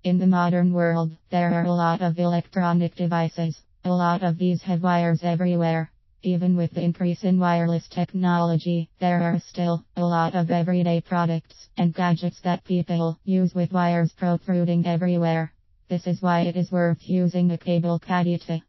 In the modern world, there are a lot of electronic devices. A lot of these have wires everywhere. Even with the increase in wireless technology, there are still a lot of everyday products and gadgets that people use with wires protruding everywhere. This is why it is worth using a cable caddy to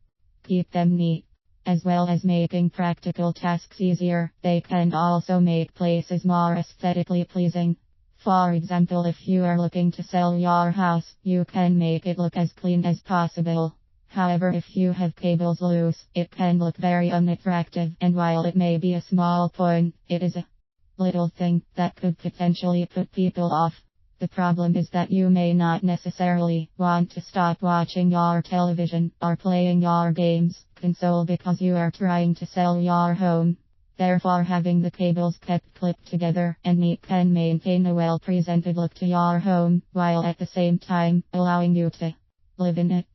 keep them neat. As well as making practical tasks easier, they can also make places more aesthetically pleasing. For example, if you are looking to sell your house, you can make it look as clean as possible. However, if you have cables loose, it can look very unattractive, and while it may be a small point, it is a little thing that could potentially put people off. The problem is that you may not necessarily want to stop watching your television or playing your games console because you are trying to sell your home. Therefore, having the cables kept clipped together and neat can maintain a well-presented look to your home, while at the same time allowing you to live in it.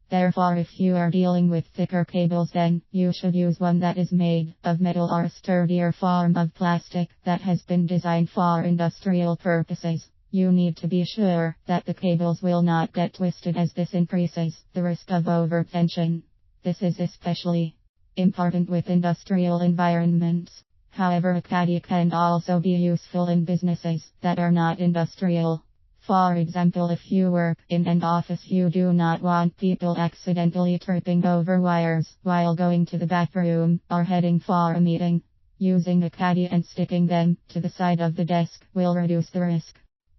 Therefore, if you are dealing with thicker cables, then you should use one that is made of metal or a sturdier form of plastic that has been designed for industrial purposes. You need to be sure that the cables will not get twisted, as this increases the risk of overtension. This is especially important with industrial environments. However, a caddy can also be useful in businesses that are not industrial. For example, if you work in an office, you do not want people accidentally tripping over wires while going to the bathroom or heading for a meeting. Using a caddy and sticking them to the side of the desk will reduce the risk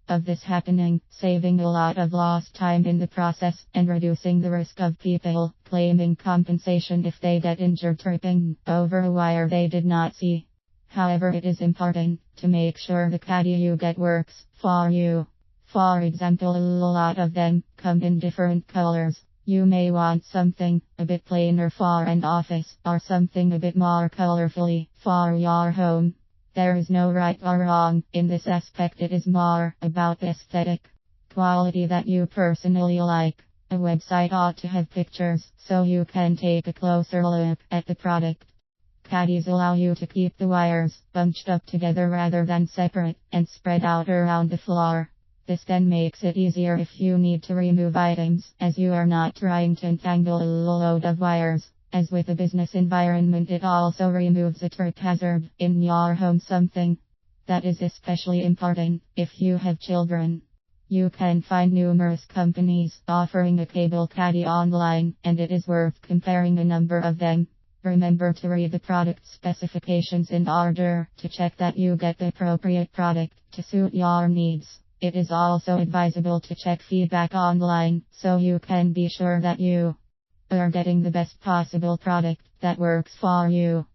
of this happening, saving a lot of lost time in the process and reducing the risk of people claiming compensation if they get injured tripping over a wire they did not see. However, it is important to make sure the caddy you get works for you. For example, a lot of them come in different colors. You may want something a bit plainer for an office or something a bit more colorfully for your home. There is no right or wrong in this aspect. It is more about the aesthetic quality that you personally like. A website ought to have pictures so you can take a closer look at the product. Caddies allow you to keep the wires bunched up together rather than separate and spread out around the floor. This then makes it easier if you need to remove items, as you are not trying to entangle a load of wires. As with a business environment, it also removes a trip hazard in your home, something that is especially important if you have children. You can find numerous companies offering a cable caddy online, and it is worth comparing a number of them. Remember to read the product specifications in order to check that you get the appropriate product to suit your needs. It is also advisable to check feedback online so you can be sure that you are getting the best possible product that works for you.